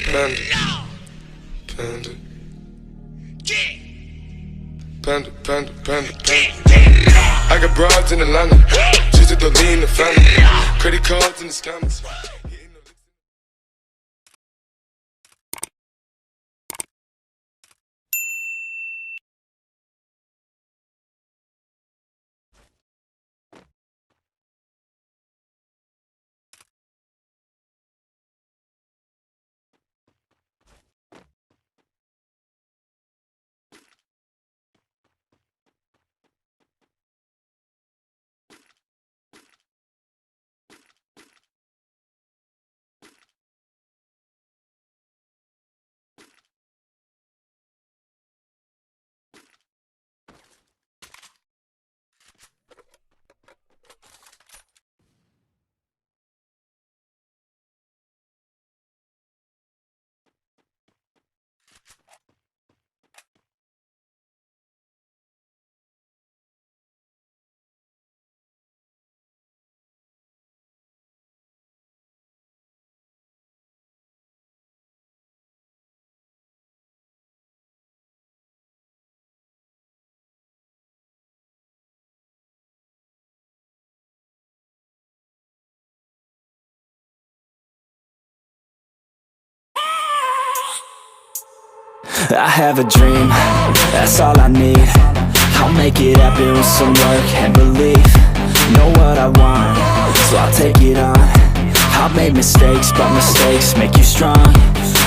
Panda. Panda, panda, panda, panda. I got broads in Atlanta, just to lean the family. Credit cards and the scammers. I have a dream, that's all I need. I'll make it happen with some work and belief. Know what I want, so I'll take it on. I've made mistakes, but mistakes make you strong.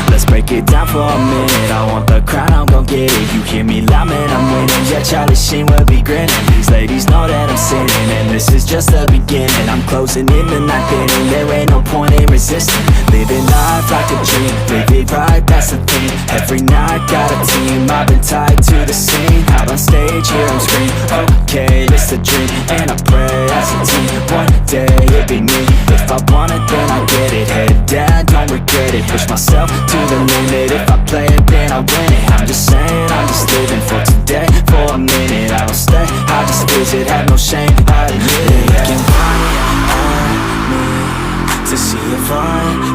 Let's break it down for a minute. I want the crown, I'm gon' get it. You hear me loud, man, I'm winning. Yeah, Charlie Sheen will be grinning. These ladies know that I'm sinning, and this is just the beginning. I'm closing in the ninth inning, there ain't no point in resisting. Living life like a dream, live it right, that's the thing. Every night, got a team, I've been tied to the scene. Out on stage, hear them scream, okay, it's a dream. And I pray as a team, one day it'll be me. If I want it, then I get it. Head down, don't regret it. Push myself to the limit. If I play it, then I win it. I'm just saying, I'm just living for today. For a minute, I don't stay, I just visit. Have no shame, I admit it. Looking right at me to see if I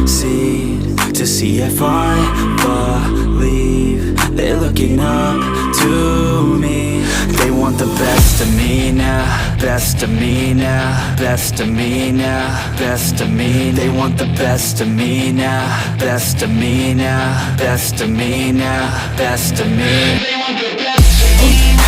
succeed, to see if I believe. They're looking up to me. They want the best of me now, best of me now, best of me now, best of me. They want the best of me now, best of me now, best of me now, best of me. They want the best of me now.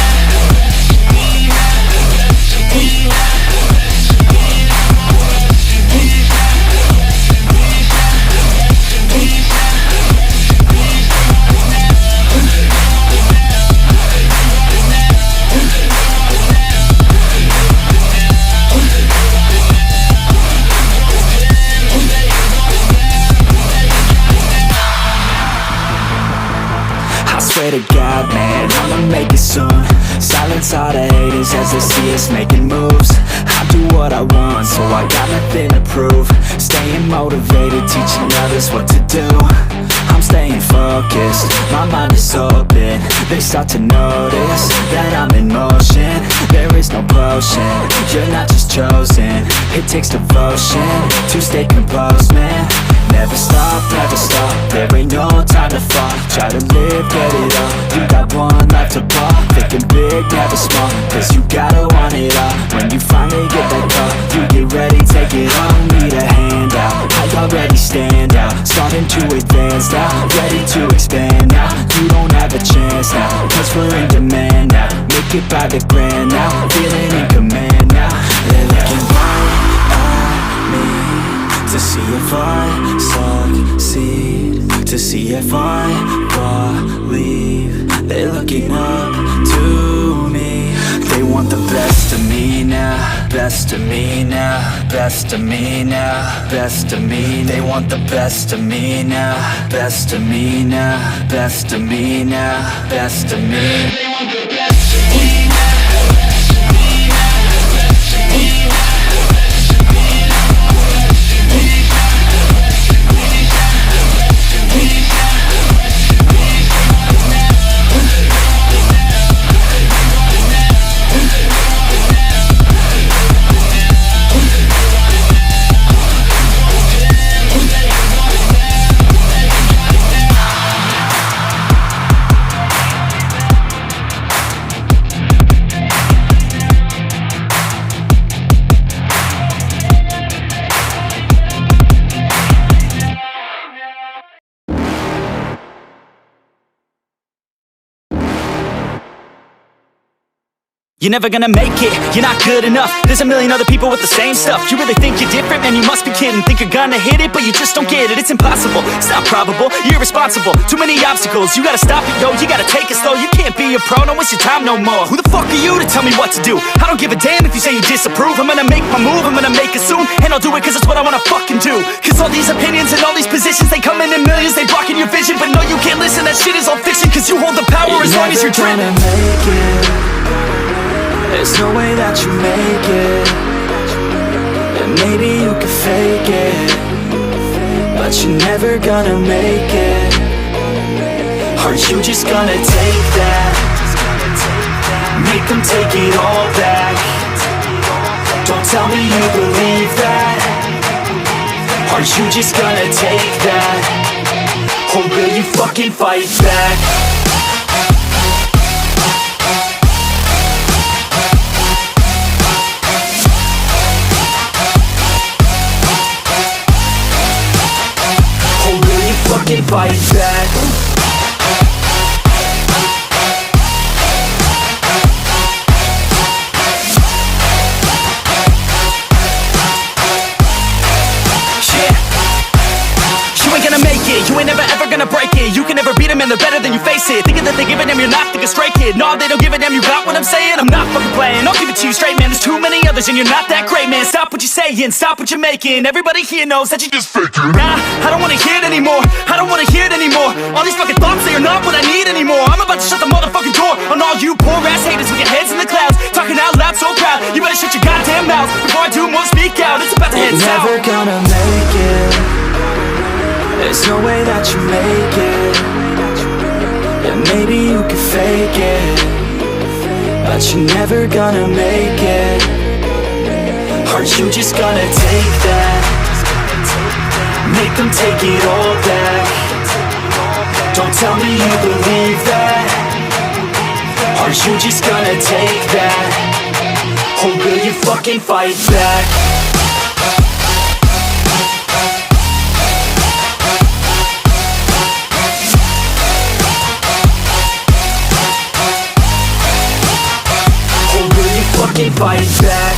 Swear to God, man, I'ma make it soon. Silence all the haters as they see us making moves. I do what I want, so I got nothing to prove. Staying motivated, teaching others what to do. I'm staying focused, my mind is open. They start to notice that I'm in motion. There is no potion, you're not just chosen. It takes devotion to stay composed, man. Never stop, there ain't no time to fall. Try to live, get it all, you got one life to ball. Thinking big, never small, cause you gotta want it all. When you finally get that call, you get ready, take it on. Need a handout, I already stand out. Starting to advance now, ready to expand now. You don't have a chance now, cause we're in demand now. Make it by the grand now, feeling in command now. They're looking right at me to see if I succeed, to see if I believe. They're looking up to me. They want the best of me now, best of me now, best of me now, best of me. They want the best of me now, best of me now, best of me now, best of me. They want the best of me now. You're never gonna make it, you're not good enough. There's a million other people with the same stuff. You really think you're different? Man, you must be kidding. Think you're gonna hit it, but you just don't get it. It's impossible, it's not probable, you're irresponsible. Too many obstacles, you gotta stop it, yo. You gotta take it slow, you can't be a pro. Don't waste your time no more. Who the fuck are you to tell me what to do? I don't give a damn if you say you disapprove. I'm gonna make my move, I'm gonna make it soon. And I'll do it cause it's what I wanna fucking do. Cause all these opinions and all these positions, they come in millions, they blocking your vision. But no, you can't listen, that shit is all fiction. Cause you hold the power as long as you're dreaming. Make it. There's no way that you make it. And maybe you can fake it, but you're never gonna make it. Are you just gonna take that? Make them take it all back. Don't tell me you believe that. Are you just gonna take that? Or will you fucking fight back? Fucking fight back. You ain't gonna make it, you ain't never ever gonna break it. You can never beat them and they're better than you face it. Thinking that they give a damn, you're not thinking straight, kid. No, they don't give a damn, you got what I'm saying? I'm not fucking playing, I'll give it to you straight, man. There's too many others and you're not that great, man. Stop what you're saying, stop what you're making. Everybody here knows that you just faking. Nah, I don't wanna hear it anymore, I don't wanna hear it anymore. All these fucking thoughts, they are not what I need anymore. I'm about to shut the motherfucking door on all you poor ass haters with your heads in the clouds, talking out loud so proud. You better shut your goddamn mouth before I do more speak out. It's about to head south. You're never gonna make it. There's no way that you make it. And maybe you can fake it, but you're never gonna make it. Are you just gonna take that? Make them take it all back. Don't tell me you believe that. Are you just gonna take that? Or will you fucking fight back? Fucking fight back.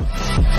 up.